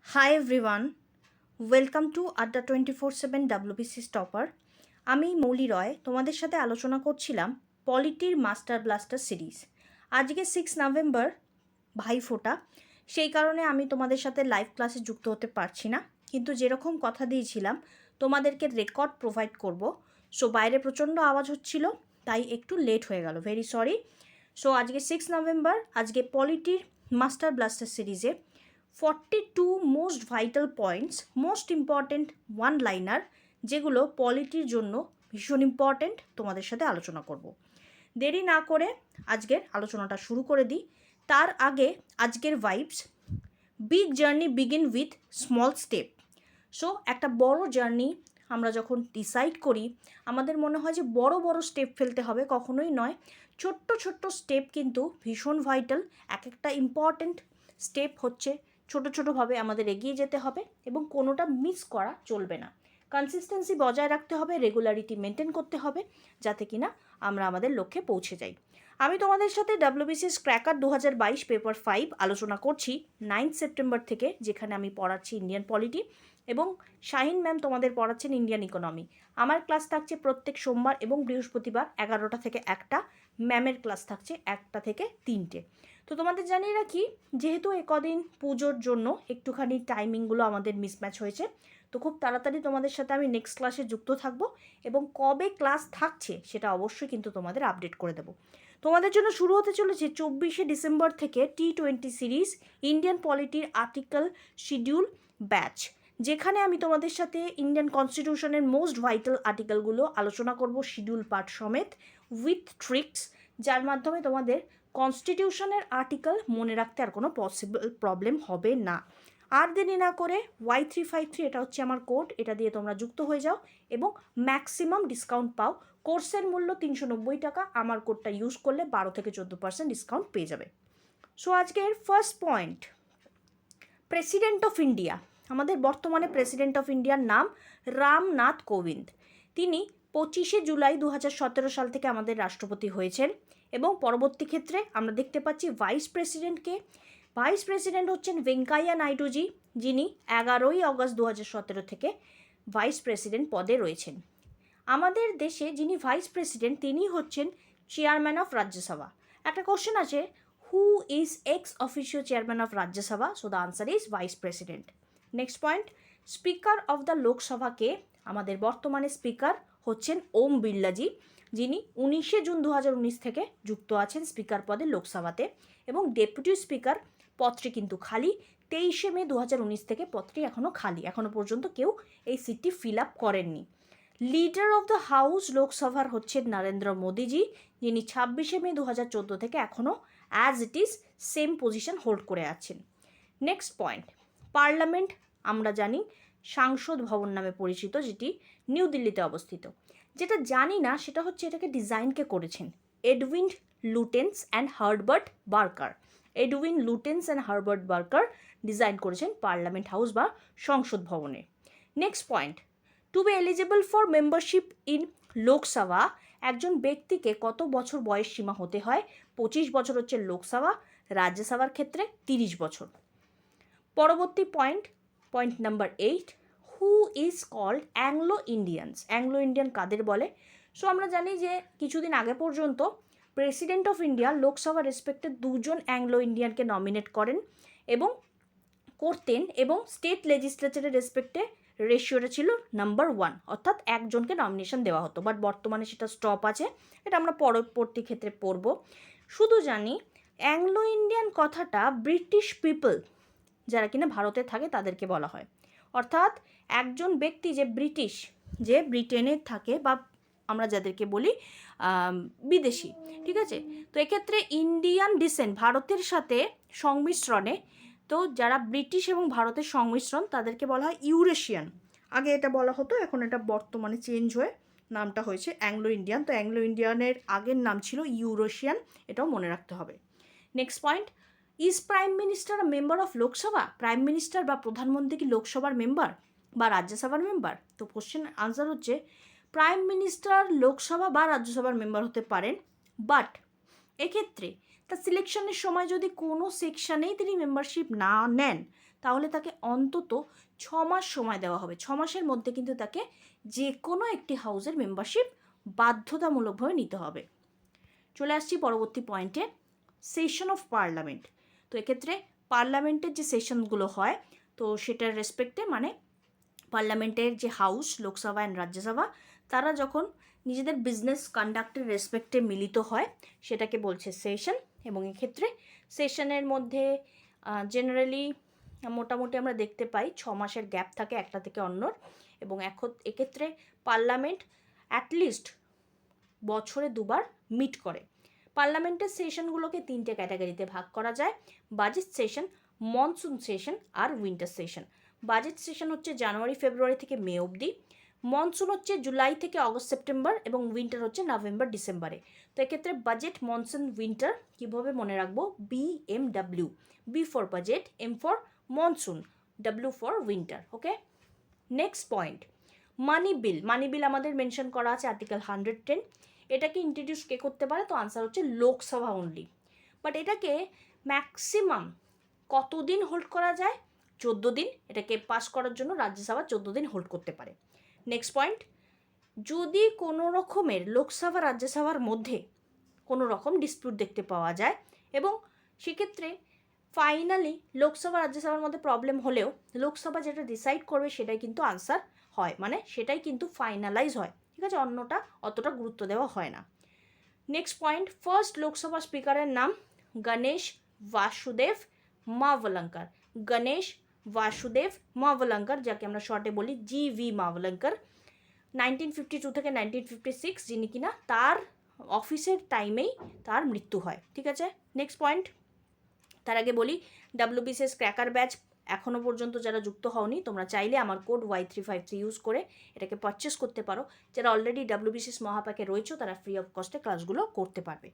Hi everyone, welcome to আড্ডা 24/7 WBC stopper. আমি মৌলি রয় তোমাদের সাথে আলোচনা করছিলাম পলিটির মাস্টার ব্লাস্টার সিরিজ। আজকে 6 নভেম্বর ভাইফোঁটা, সেই কারণে আমি তোমাদের সাথে লাইভ ক্লাসে যুক্ত হতে পারছি না, কিন্তু যেরকম কথা দিয়েছিলাম তোমাদেরকে রেকর্ড প্রোভাইড করব। সো বাইরে প্রচণ্ড আওয়াজ হচ্ছিল, তাই একটু লেট হয়ে গেল, ভেরি সরি। সো আজকে 6 নভেম্বর, আজকে পলিটির মাস্টার ব্লাস্টার সিরিজে 42 most vital points, most important one liner, যেগুলো পলিটির জন্য ভীষণ ইম্পর্ট্যান্ট, তোমাদের সাথে আলোচনা করব। দেরি না করে আজকের আলোচনাটা শুরু করে দিই। তার আগে আজকের vibes, big journey begin with small step. So একটা বড় জার্নি আমরা যখন ডিসাইড করি, আমাদের মনে হয় যে বড় বড় স্টেপ ফেলতে হবে, কখনোই নয়। ছোট্ট ছোট্ট স্টেপ কিন্তু ভীষণ ভাইটাল। এক একটা ইম্পর্ট্যান্ট স্টেপ হচ্ছে ছোটো ছোটোভাবে আমাদের এগিয়ে যেতে হবে এবং কোনোটা মিস করা চলবে না। কনসিস্টেন্সি বজায় রাখতে হবে, রেগুলারিটি মেনটেন করতে হবে, যাতে কিনা আমরা আমাদের লক্ষ্যে পৌঁছে যাই। আমি তোমাদের সাথে ডাব্লিউবিসিএস ক্র্যাকার 2022 পেপার 5 আলোচনা করছি 9 সেপ্টেম্বর থেকে, যেখানে আমি পড়াচ্ছি ইন্ডিয়ান পলিটি এবং শাহিন ম্যাম তোমাদের পড়াচ্ছেন ইন্ডিয়ান ইকোনমি। আমার ক্লাস থাকছে প্রত্যেক সোমবার এবং বৃহস্পতিবার 11টা থেকে 1টা, ম্যামের ক্লাস থাকছে 1টা থেকে 3টে। তো তোমাদের জানিয়ে রাখি, যেহেতু কদিন পুজোর জন্য একটুখানি টাইমিংগুলো আমাদের মিসম্যাচ হয়েছে, তো খুব তাড়াতাড়ি তোমাদের সাথে আমি নেক্সট ক্লাসে যুক্ত থাকব এবং কবে ক্লাস থাকছে সেটা অবশ্যই কিন্তু তোমাদের আপডেট করে দেবো। তোমাদের জন্য শুরু হতে চলেছে 24 ডিসেম্বর থেকে T20 সিরিজ ইন্ডিয়ান পলিটির আর্টিকেল শিডিউল ব্যাচ, যেখানে আমি তোমাদের সাথে ইন্ডিয়ান কনস্টিটিউশনের মোস্ট ভাইটাল আর্টিকেলগুলো আলোচনা করব শিডিউল পার্ট সমেত, উইথ ট্রিক্স, যার মাধ্যমে তোমাদের কনস্টিটিউশনের আর্টিকেল মনে রাখতে আর কোনো প্রবলেম হবে না। আর দেরি না করে Y353, এটা হচ্ছে আমার কোড, এটা দিয়ে তোমরা যুক্ত হয়ে যাও এবং ম্যাক্সিমাম ডিসকাউন্ট পাও। কোর্সের মূল্য 390 টাকা, আমার কোডটা ইউজ করলে 12 থেকে 14% ডিসকাউন্ট পেয়ে যাবে। সো আজকের first point, president of India. আমাদের বর্তমানে প্রেসিডেন্ট অফ ইন্ডিয়ার নাম রামনাথ কোবিন্দ। তিনি 25 জুলাই 2017 সাল থেকে আমাদের রাষ্ট্রপতি হয়েছেন এবং পরবর্তী ক্ষেত্রে আমরা দেখতে পাচ্ছি ভাইস প্রেসিডেন্টকে। ভাইস প্রেসিডেন্ট হচ্ছেন ভেঙ্কাইয়া নাইডুজি, যিনি 11 আগস্ট 2017 থেকে ভাইস প্রেসিডেন্ট পদে রয়েছেন। আমাদের দেশে যিনি ভাইস প্রেসিডেন্ট, তিনি হচ্ছেন চেয়ারম্যান অফ রাজ্যসভা। একটা কোশ্চেন আছে, who is ex officio chairman of Rajya Sabha? So the answer is vice president. Next point, speaker of the লোকসভাকে। আমাদের বর্তমানে স্পিকার হচ্ছেন ওম বিড়লাজি, যিনি 19 জুন 2019 থেকে যুক্ত আছেন স্পিকার পদে লোকসভাতে, এবং ডেপুটি স্পিকার পদটি কিন্তু খালি। 23 মে 2019 থেকে পদটি এখনও খালি, এখনও পর্যন্ত কেউ এই সিটটি ফিল আপ করেননি। লিডার অফ দ্য হাউস লোকসভার হচ্ছেন নরেন্দ্র মোদিজি, যিনি 26 মে 2014 থেকে এখনও as it is same position hold করে আছেন। নেক্সট পয়েন্ট, পার্লামেন্ট আমরা জানি সাংসদ ভবন নামে পরিচিত, যেটি নিউ দিল্লিতে অবস্থিত। যেটা জানি না সেটা হচ্ছে এটাকে ডিজাইনকে করেছেন Edwin Lutyens and Herbert Baker. Edwin Lutyens and Herbert Baker design করেছেন পার্লামেন্ট হাউস বা সংসদ ভবনে। Next point, to be eligible for membership in Lok Sabha, একজন ব্যক্তিকে কত বছর বয়স সীমা হতে হয়? 25 বছর হচ্ছে লোকসভা, রাজ্যসভার ক্ষেত্রে 30 বছর। পরবর্তী point, point number 8, who is called Anglo Indians? Anglo Indian কাদের বলে? সো আমরা জানি যে কিছুদিন আগে পর্যন্ত প্রেসিডেন্ট অফ ইন্ডিয়া লোকসভা রেসপেক্টে 2জন অ্যাংলো ইন্ডিয়ানকে নমিনেট করেন এবং করতেন, এবং স্টেট লেজিসলেচারের রেসপেক্টে রেশিওটা ছিল নাম্বার 1, অর্থাৎ একজনকে নমিনেশন দেওয়া হতো। বাট বর্তমানে সেটা স্টপ আছে, এটা আমরা পরবর্তী ক্ষেত্রে পড়ব। শুধু জানি অ্যাংলো ইন্ডিয়ান কথাটা ব্রিটিশ পিপল যারা কিনা ভারতে থাকে তাদেরকে বলা হয়, অর্থাৎ একজন ব্যক্তি যে ব্রিটিশ, যে ব্রিটেনে থাকে, বা আমরা যাদেরকে বলি বিদেশি, ঠিক আছে। তো এক্ষেত্রে ইন্ডিয়ান ডিসেন্ট, ভারতের সাথে সংমিশ্রণে, তো যারা ব্রিটিশ এবং ভারতের সংমিশ্রণ তাদেরকে বলা হয় ইউরেশিয়ান। আগে এটা বলা হতো, এখন এটা বর্তমানে চেঞ্জ হয়ে নামটা হয়েছে অ্যাংলো ইন্ডিয়ান। তো অ্যাংলো ইন্ডিয়ানের আগের নাম ছিল ইউরেশিয়ান, এটাও মনে রাখতে হবে। Next point, is prime minister member of Lok Sabha? Prime minister বা প্রধানমন্ত্রী কি লোকসভার মেম্বার বা রাজ্যসভার মেম্বার? তো কোশ্চেন আনসার হচ্ছে প্রাইম মিনিস্টার লোকসভা বা রাজ্যসভার মেম্বার হতে পারেন, বাট এক্ষেত্রে তার সিলেকশনের সময় যদি কোনো সেকশানেই তিনি মেম্বারশিপ না নেন, তাহলে তাকে অন্তত 6 মাস সময় দেওয়া হবে। 6 মাসের মধ্যে কিন্তু তাকে যে কোনো একটি হাউসের মেম্বারশিপ বাধ্যতামূলকভাবে নিতে হবে। চলে আসছি পরবর্তী পয়েন্টে, সেশন অফ পার্লামেন্ট। তো এক্ষেত্রে পার্লামেন্টের যে সেশনগুলো হয় তো সেটার রেসপেক্টে, মানে পার্লামেন্টের যে হাউস, লোকসভা অ্যান্ড রাজ্যসভা, তারা যখন নিজেদের বিজনেস কন্ডাক্টের রেসপেক্টে মিলিত হয় সেটাকে বলছে সেশন। এবং এক্ষেত্রে সেশনের মধ্যে জেনারেলি মোটামুটি আমরা দেখতে পাই 6 মাসের গ্যাপ থাকে একটা থেকে অন্যর। এবং এক্ষেত্রে পার্লামেন্ট অ্যাটলিস্ট বছরে 2বার মিট করে। পার্লামেন্টের সেশনগুলোকে 3টে ক্যাটাগরিতে ভাগ করা যায়: বাজেট সেশন, মনসুন সেশন আর উইন্টার সেশন। বাজেট সেশন হচ্ছে জানুয়ারি ফেব্রুয়ারি থেকে মে অবধি, মনসুন হচ্ছে জুলাই থেকে অগস্ট সেপ্টেম্বর, এবং উইন্টার হচ্ছে নভেম্বর ডিসেম্বরে। তো এক্ষেত্রে বাজেট, মনসুন, উইন্টার কীভাবে মনে রাখবো? BMW, B for budget, M for monsoon, W for winter. Okay, next point, money bill. Money bill আমাদের মেনশন করা আছে আর্টিকেল 110। এটাকে ইন্ট্রোডিউস কে করতে পারে? তো আনসার হচ্ছে লোকসভা অনলি। বাট এটাকে ম্যাক্সিমাম কতদিন হোল্ড করা যায়? 14 দিন। এটাকে পাস করার জন্য রাজ্যসভা 14 দিন হোল্ড করতে পারে। নেক্সট পয়েন্ট, যদি কোনো রকমের লোকসভা রাজ্যসভার মধ্যে কোনো রকম ডিসপিউট দেখতে পাওয়া যায় এবং সেক্ষেত্রে ফাইনালি লোকসভা রাজ্যসভার মধ্যে প্রবলেম হলেও লোকসভা যেটা ডিসাইড করবে সেটাই কিন্তু আনসার হয়, মানে সেটাই কিন্তু ফাইনালাইজ হয়, ঠিক আছে? অন্যটা অতটা গুরুত্ব দেওয়া হয় না। নেক্সট পয়েন্ট, ফার্স্ট লোকসভা স্পিকারের নাম গণেশ বাসুদেব মাভলঙ্কর। গণেশ বাসুদেব মাভলঙ্কর, যাকে আমরা শর্টে বলি GV মাভলঙ্কর, 1952 থেকে 1956, যিনি কিনা তার অফিসের টাইমেই তার মৃত্যু হয়, ঠিক আছে? নেক্সট পয়েন্ট, তার আগে বলি WBCS ক্র্যাকার ব্যাচ এখনও পর্যন্ত যারা যুক্ত হওনি, তোমরা চাইলে আমার কোড Y353 ইউজ করে এটাকে পারচেস করতে পারো। যারা অলরেডি WBCS মহাপ্যাকে রয়েছে তারা ফ্রি অফ কস্টে ক্লাসগুলো করতে পারবে।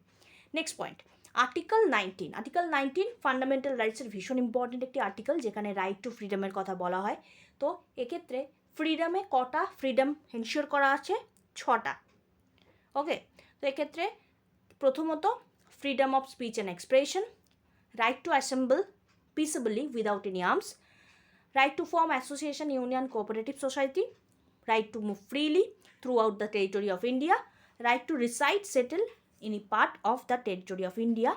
Next point, article 19। Article 19 fundamental রাইটসের ভীষণ ইম্পর্টেন্ট একটি আর্টিকেল, যেখানে রাইট টু ফ্রিডমের কথা বলা হয়। তো এক্ষেত্রে ফ্রিডমে কটা ফ্রিডম এনশিওর করা আছে? 6টা। ওকে, তো এক্ষেত্রে প্রথমত freedom of speech and expression, right to assemble peaceably without any arms, right to form association, union, cooperative society, right to move freely throughout the territory of India, right to reside, settle any part of the territory of India,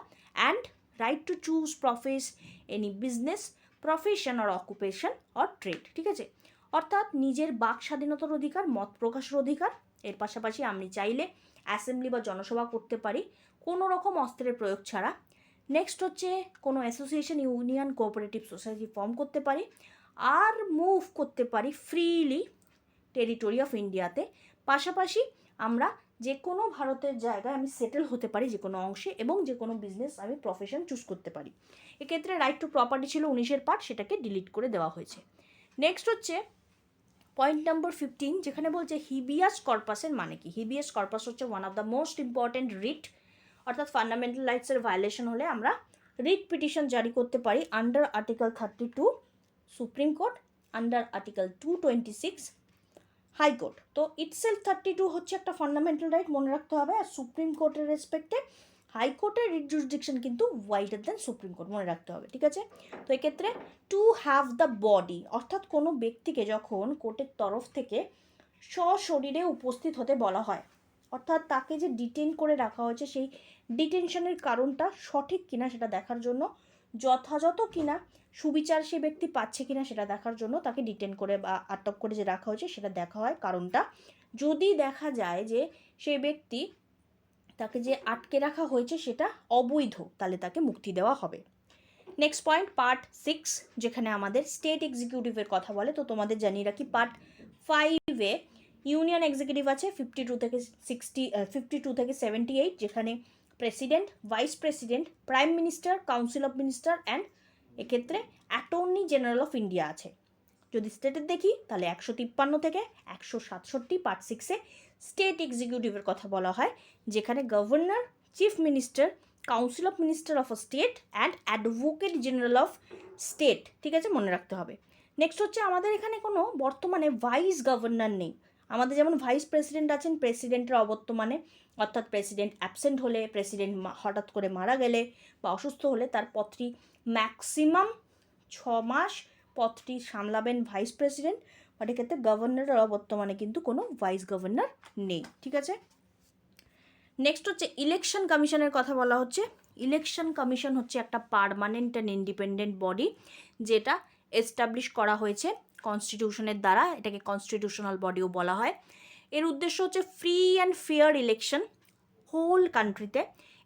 and right to choose, profess any business, profession or occupation or trade, ঠিক আছে? অর্থাৎ নিজের বাক স্বাধীনতার অধিকার, মত প্রকাশের অধিকার, এর পাশাপাশি আমি চাইলে অ্যাসেম্বলি বা জনসভা করতে পারি কোনো রকম অস্ত্রের প্রয়োগ ছাড়া। নেক্সট হচ্ছে কোনো association, union, cooperative society form করতে পারি, আর মুভ করতে পারি ফ্রিলি টেরিটরি অফ ইন্ডিয়াতে। পাশাপাশি আমরা যে কোনো ভারতের জায়গায় আমি সেটেল হতে পারি যে কোনো অংশে, এবং যে কোনো বিজনেস আমি প্রফেশন চুজ করতে পারি। এক্ষেত্রে রাইট টু প্রপার্টি ছিল 19-এর পার্ট, সেটাকে ডিলিট করে দেওয়া হয়েছে। নেক্সট হচ্ছে পয়েন্ট নাম্বার 15, যেখানে বলছে হিবিয়াস কর্পাসের মানে কি? হিবিয়াস কর্পাস হচ্ছে one of the most important writ, অর্থাৎ ফান্ডামেন্টাল রাইটসের ভায়োলেশন হলে আমরা রিট পিটিশন জারি করতে পারি under article 32 supreme court, under article 226 high court. তো ইটসেলফ 32 হচ্ছে একটা ফান্ডামেন্টাল রাইট, মনে রাখতে হবে। আর সুপ্রিম কোর্টের রেসপেক্টে হাইকোর্টের রিট জুরিসডিকশন কিন্তু ওয়াইডার দেন সুপ্রিম কোর্ট, মনে রাখতে হবে, ঠিক আছে? তো এক্ষেত্রে টু হ্যাভ দ্য বডি, অর্থাৎ কোনো ব্যক্তিকে যখন কোর্টের তরফ থেকে সশরীরে উপস্থিত হতে বলা হয়, অর্থাৎ তাকে যে ডিটেইন করে রাখা হয়েছে সেই ডিটেনশনের কারণটা সঠিক কিনা সেটা দেখার জন্য, যথাযথ কিনা, সুবিচার সে ব্যক্তি পাচ্ছে কিনা সেটা দেখার জন্য তাকে ডিটেন করে বা আটক করে যে রাখা হয়েছে সেটা দেখা হয় কারণটা। যদি দেখা যায় যে সেই ব্যক্তি, তাকে যে আটকে রাখা হয়েছে সেটা অবৈধ, তাহলে তাকে মুক্তি দেওয়া হবে। নেক্সট পয়েন্ট, পার্ট 6, যেখানে আমাদের স্টেট এক্সিকিউটিভের কথা বলে। তো তোমাদের জানিয়ে রাখি পার্ট 5-এ ইউনিয়ন এক্সিকিউটিভ আছে 52 থেকে 78, যেখানে president, vice president, prime minister, council of minister and এক্ষেত্রে অ্যাটর্নি জেনারেল অফ ইন্ডিয়া আছে। যদি স্টেটের দেখি তাহলে 153 থেকে 167 পার্ট 6-এ স্টেট এক্সিকিউটিভের কথা বলা হয়, যেখানে governor, chief minister, council of minister of a state and advocate general of state, ঠিক আছে? মনে রাখতে হবে। নেক্সট হচ্ছে আমাদের এখানে কোনো বর্তমানে ভাইস গভর্নর নেই। আমাদের যেমন ভাইস প্রেসিডেন্ট আছেন প্রেসিডেন্টের অবর্তমানে, অর্থাৎ প্রেসিডেন্ট অ্যাবসেন্ট হলে, প্রেসিডেন্ট হঠাৎ করে মারা গেলে বা অসুস্থ হলে তার পদটি ম্যাক্সিমাম 6 মাস পদটি সামলাবেন ভাইস প্রেসিডেন্ট, বাট এক্ষেত্রে গভর্নর বর্তমানে কিন্তু কোনো ভাইস গভর্নর নেই, ঠিক আছে। নেক্সট হচ্ছে ইলেকশন কমিশনের কথা বলা হচ্ছে। ইলেকশন কমিশন হচ্ছে একটা পার্মানেন্ট অ্যান্ড ইন্ডিপেন্ডেন্ট বডি, যেটা এস্টাবলিশ করা হয়েছে কনস্টিটিউশনের দ্বারা, এটাকে কনস্টিটিউশনাল বডিও বলা হয়। এর উদ্দেশ্য হচ্ছে free and fair election whole কান্ট্রিতে,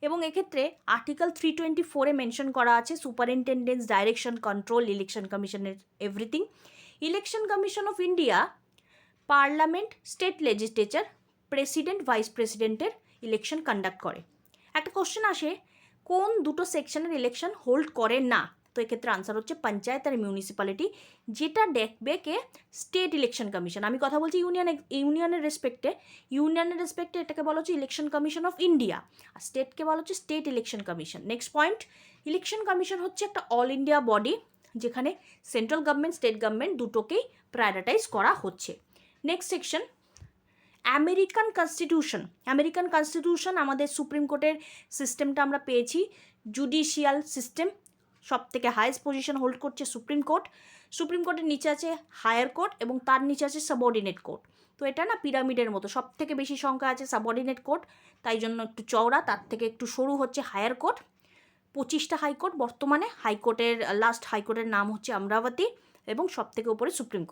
এবং এক্ষেত্রে আর্টিকেল 324-এ মেনশন করা আছে সুপারিনটেন্ডেন্স, ডাইরেকশন, কন্ট্রোল ইলেকশন কমিশনের everything. Election commission of India parliament, state legislature, president, vice প্রেসিডেন্টের ইলেকশন কন্ডাক্ট করে। একটা কোশ্চেন আসে, কোন দুটো সেকশনের ইলেকশন হোল্ড করে না? তো এক্ষেত্রে আনসার হচ্ছে পঞ্চায়েত আর মিউনিসিপ্যালিটি, যেটা দেখবে কে স্টেট ইলেকশন কমিশন। আমি কথা বলছি ইউনিয়নের রেসপেক্টে এটাকে বলা হচ্ছে ইলেকশন কমিশন অফ ইন্ডিয়া, আর স্টেটকে বলা হচ্ছে state election commission. Next point, election commission হচ্ছে একটা অল ইন্ডিয়া বডি, যেখানে সেন্ট্রাল গভর্নমেন্ট, স্টেট গভর্নমেন্ট দুটোকেই প্রায়োরিটাইজ করা হচ্ছে। নেক্সট সেকশন, আমেরিকান কনস্টিটিউশন, আমাদের সুপ্রিম কোর্টের সিস্টেমটা আমরা পেয়েছি, জুডিশিয়াল সিস্টেম, সব থেকে হাইয়েস্ট পজিশন হোল্ড করছে সুপ্রিম কোর্ট। সুপ্রিম কোর্টের নিচে আছে হায়ার কোর্ট এবং তার নিচে আছে সাবঅর্ডিনেট কোর্ট। তো এটা না পিরামিডের মতো, সব থেকে বেশি সংখ্যা আছে সাবঅর্ডিনেট কোর্ট, তাই জন্য একটু চওড়া, তার থেকে একটু সরু হচ্ছে হায়ার কোর্ট। 25টা হাইকোর্ট বর্তমানে, হাইকোর্টের লাস্ট হাইকোর্টের নাম হচ্ছে অমরাবতী, এবং সব থেকে উপরে সুপ্রিম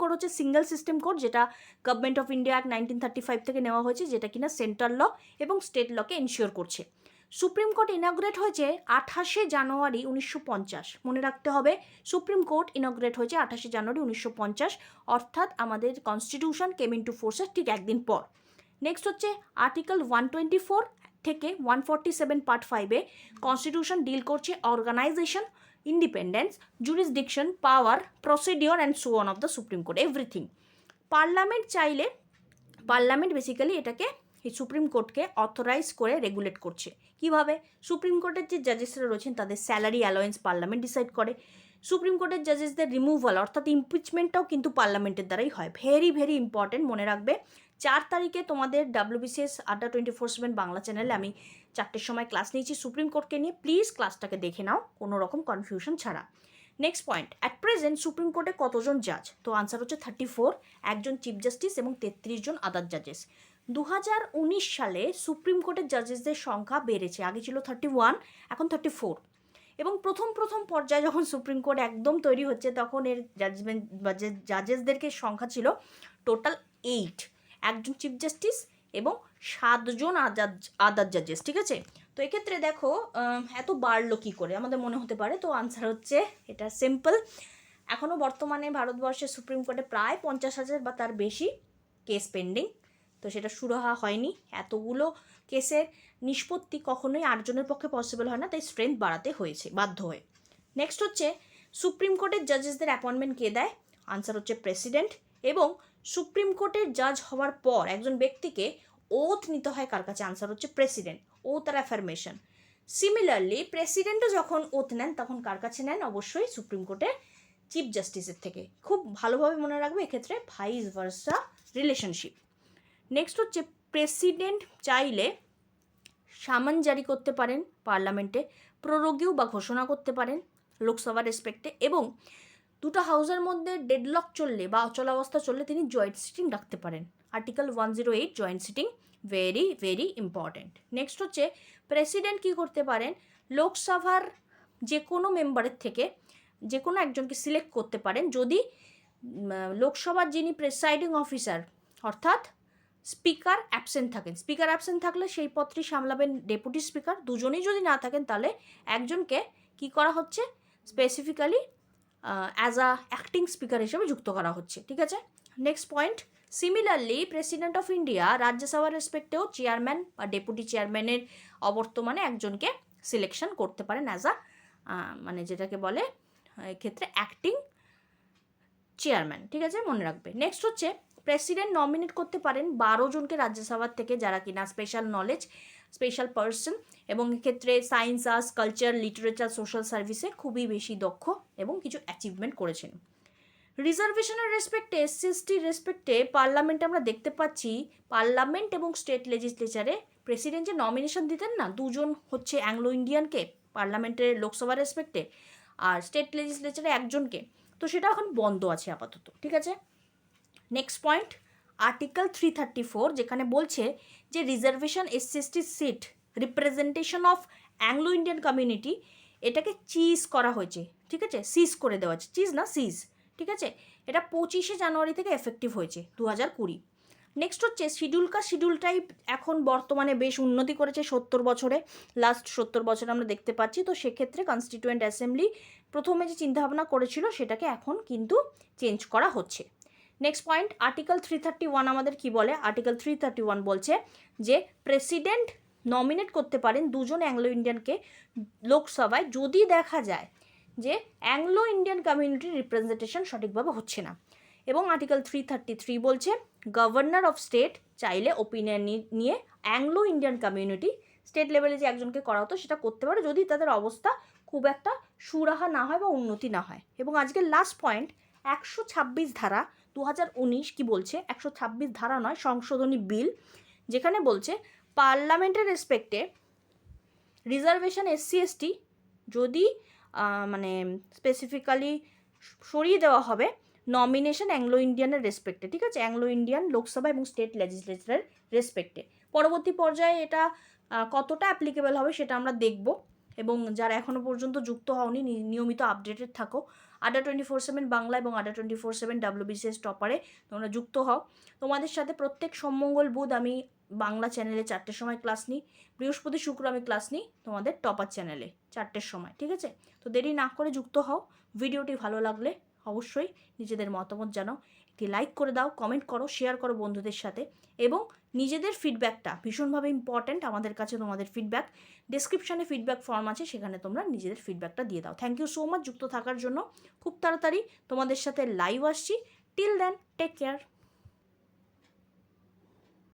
কোর্ট হচ্ছে সিঙ্গেল সিস্টেম কোর্ট, যেটা গভর্নমেন্ট অফ ইন্ডিয়া অ্যাক্ট 1935 থেকে নেওয়া হয়েছে, যেটা কিনা সেন্ট্রাল ল এবং স্টেট লকে এনশিওর করছে। সুপ্রিম কোর্ট ইনগ্রেট হয়েছে 28শে জানুয়ারি 1950, মনে রাখতে হবে সুপ্রিম কোর্ট ইনগ্রেট হয়েছে 28শে জানুয়ারি 1950, অর্থাৎ আমাদের কনস্টিটিউশন কেম ইনটু ফোর্সেস ঠিক একদিন পর। নেক্সট হচ্ছে আর্টিকেল 124 থেকে 147 পার্ট 5-এ কনস্টিটিউশন ডিল করছে organisation, independence, jurisdiction, power, procedure and so on of the supreme court, everything. Parliament basically এটাকে এই সুপ্রিম কোর্টকে অথরাইজ করে রেগুলেট করছে। কিভাবে? সুপ্রিম কোর্টের যে জাজেসরা রয়েছেন তাদের স্যালারি অ্যালাওয়েন্স পার্লামেন্ট ডিসাইড করে। সুপ্রিম কোর্টের জাজেসদের রিমুভাল অর্থাৎ ইমপিচমেন্টটাও কিন্তু পার্লামেন্টের দ্বারাই হয়। ভেরি ভেরি ইম্পর্টেন্ট, মনে রাখবে। 4 তারিখে তোমাদের WBCS আড্ডা 24/7 বাংলা চ্যানেলে আমি 4টের সময় ক্লাস নিয়েছি সুপ্রিম কোর্টকে নিয়ে, প্লিজ ক্লাসটাকে দেখে নাও কোনো রকম কনফিউশন ছাড়া। Next point, at present supreme কোর্টে কতজন জাজ? তো আনসার হচ্ছে 34, একজন চিফ জাস্টিস এবং 33 জন আদার জাজেস। 2019 সালে সুপ্রিম কোর্টের জাজেসদের সংখ্যা বেড়েছে, আগে ছিল 31, এখন 34। এবং প্রথম পর্যায়ে যখন সুপ্রিম কোর্ট একদম তৈরি হচ্ছে, তখন এর জাজেসদেরকে সংখ্যা ছিল টোটাল 8, একজন চিফ জাস্টিস এবং 7 জন আদার জাজেস, ঠিক আছে। তো এক্ষেত্রে দেখো এত বাড়লো কী করে আমাদের মনে হতে পারে, তো আনসার হচ্ছে এটা সিম্পল। এখনও বর্তমানে ভারতবর্ষের সুপ্রিম কোর্টে প্রায় 50,000 বা তার বেশি কেস পেন্ডিং, তো সেটা সুরাহা হয়নি। এতগুলো কেসের নিষ্পত্তি কখনোই 8 জনের পক্ষে পসিবল হয় না, তাই স্ট্রেংথ বাড়াতে হয়েছে বাধ্য হয়ে। নেক্সট হচ্ছে সুপ্রিম কোর্টের জাজেসদের অ্যাপয়েন্টমেন্ট কে দেয়? আনসার হচ্ছে প্রেসিডেন্ট। এবং সুপ্রিম কোর্টের জাজ হওয়ার পর একজন ব্যক্তিকে ওথ নিতে হয় কার কাছে? আনসার হচ্ছে প্রেসিডেন্ট, ওথ আর অ্যাফার্মেশন। সিমিলারলি প্রেসিডেন্টও যখন ওথ নেন তখন কার কাছে নেন? অবশ্যই সুপ্রিম কোর্টের চিফ জাস্টিসের থেকে। খুব ভালোভাবে মনে রাখবে এক্ষেত্রে ভাইস ভার্সা রিলেশনশিপ। নেক্সট হচ্ছে প্রেসিডেন্ট চাইলে সামান জারি করতে পারেন পার্লামেন্টে, প্রোরোগিউ বা ঘোষণা করতে পারেন লোকসভা রেসপেক্টে, এবং দুটো হাউসের মধ্যে ডেডলক চললে বা অচলাবস্থা চললে তিনি জয়েন্ট সিটিং রাখতে পারেন। Article 108 joint sitting, very very important. Next হচ্ছে প্রেসিডেন্ট কী করতে পারেন? লোকসভার যে কোনো মেম্বারের থেকে যে কোনো একজনকে সিলেক্ট করতে পারেন, যদি লোকসভার যিনি প্রেসাইডিং অফিসার অর্থাৎ স্পিকার অ্যাবসেন্ট থাকেন। স্পিকার অ্যাবসেন্ট থাকলে সেই পদটি সামলাবেন ডেপুটি স্পিকার, দুজনেই যদি না থাকেন তাহলে একজনকে কি করা হচ্ছে? Specifically as a acting speaker হিসেবে যুক্ত করা হচ্ছে, ঠিক আছে। Next point, similarly president of India রাজ্যসভার রেসপেক্টেও চেয়ারম্যান বা ডেপুটি চেয়ারম্যানের অবর্তমানে একজনকে সিলেকশন করতে পারেন অ্যাজ আ মানে যেটাকে বলে এক্ষেত্রে অ্যাক্টিং চেয়ারম্যান, ঠিক আছে, মনে রাখবে। নেক্সট হচ্ছে প্রেসিডেন্ট নমিনেট করতে পারেন 12 জনকে রাজ্যসভার থেকে, যারা কিনা স্পেশাল নলেজ, স্পেশাল পার্সন, এবং এক্ষেত্রে science, arts, culture, literature, social সার্ভিসে খুবই বেশি দক্ষ এবং কিছু অ্যাচিভমেন্ট করেছেন। রিজার্ভেশনের রেসপেক্টে, SC/ST রেসপেক্টে পার্লামেন্টে আমরা দেখতে পাচ্ছি পার্লামেন্ট এবং স্টেট লেজিসলেচারে প্রেসিডেন্ট যে নমিনেশন দিতেন না, 2 জন হচ্ছে অ্যাংলো ইন্ডিয়ানকে পার্লামেন্টের লোকসভা রেসপেক্টে, আর স্টেট লেজিসলেচারে একজনকে, তো সেটা এখন বন্ধ আছে আপাতত, ঠিক আছে। নেক্সট পয়েন্ট, আর্টিকেল 334, যেখানে বলছে যে reservation SC seat representation of Anglo Indian community, এটাকে চিজ করা হয়েছে, ঠিক আছে, সিজ করে দেওয়া হয়েছে, চিজ না সিজ, ঠিক আছে। এটা 25শে জানুয়ারি থেকে এফেক্টিভ হয়েছে 2020। নেক্সট হচ্ছে শিডিউল কাস্ট শিডিউল টাইপ এখন বর্তমানে বেশ উন্নতি করেছে 70 বছরে, লাস্ট 70 বছরে আমরা দেখতে পাচ্ছি। তো সেক্ষেত্রে কনস্টিটিউয়েন্ট অ্যাসেম্বলি প্রথমে যে চিন্তাভাবনা করেছিল সেটাকে এখন কিন্তু চেঞ্জ করা হচ্ছে। নেক্সট পয়েন্ট, আর্টিকেল 331 আমাদের কি বলে? আর্টিকেল 331 বলছে যে প্রেসিডেন্ট নমিনেট করতে পারেন 2 জন অ্যাংলো ইন্ডিয়ানকে লোকসভায় যদি দেখা যায় যে অ্যাংলো ইন্ডিয়ান কমিউনিটির রিপ্রেজেন্টেশন সঠিকভাবে হচ্ছে না। এবং আর্টিকেল 333 বলছে গভর্নর অফ স্টেট চাইলে ওপিনিয়ন নিয়ে অ্যাংলো ইন্ডিয়ান কমিউনিটি স্টেট লেভেলে যে একজনকে করা হতো সেটা করতে পারে যদি তাদের অবস্থা খুব একটা সুরাহা না হয় বা উন্নতি না হয়। এবং আজকের লাস্ট পয়েন্ট, 126 ধারা 2019 কি বলছে? 126 ধারা নয়, সংশোধনী বিল, যেখানে বলছে পার্লামেন্টের রেসপেক্টে রিজার্ভেশন SC/ST যদি মানে স্পেসিফিক্যালি সরিয়ে দেওয়া হবে নমিনেশন অ্যাংলো ইন্ডিয়ানের রেসপেক্টে, ঠিক আছে, অ্যাংলো ইন্ডিয়ান লোকসভা এবং স্টেট লেজিসলেচারের রেসপেক্টে। পরবর্তী পর্যায়ে এটা কতটা অ্যাপ্লিকেবল হবে সেটা আমরা দেখব। এবং যারা এখনও পর্যন্ত যুক্ত হওনি নিয়মিত আপডেটেড থাকো আড্ডা 24/7 বাংলা এবং আড্ডা 24/7 WBCS টপারে তোমরা যুক্ত হও। তোমাদের সাথে প্রত্যেক সোমমঙ্গল বুধ আমি বাংলা চ্যানেলে 4টের সময় ক্লাস নিই, বৃহস্পতি শুক্র আমি ক্লাস নিই তোমাদের টপার চ্যানেলে 4টের সময়, ঠিক আছে। তো দেরি না করে যুক্ত হও। ভিডিওটি ভালো লাগলে অবশ্যই নিজেদের মতামত জানাও, একটি লাইক করে দাও, কমেন্ট করো, শেয়ার করো বন্ধুদের সাথে, এবং নিজেদের ফিডব্যাকটা ভীষণভাবে ইম্পর্ট্যান্ট আমাদের কাছে। তোমাদের ফিডব্যাক ডেসক্রিপশানে ফিডব্যাক ফর্ম আছে, সেখানে তোমরা নিজেদের ফিডব্যাকটা দিয়ে দাও। থ্যাংক ইউ সো মাচ যুক্ত থাকার জন্য। খুব তাড়াতাড়ি তোমাদের সাথে লাইভ আসছি। Till then take care.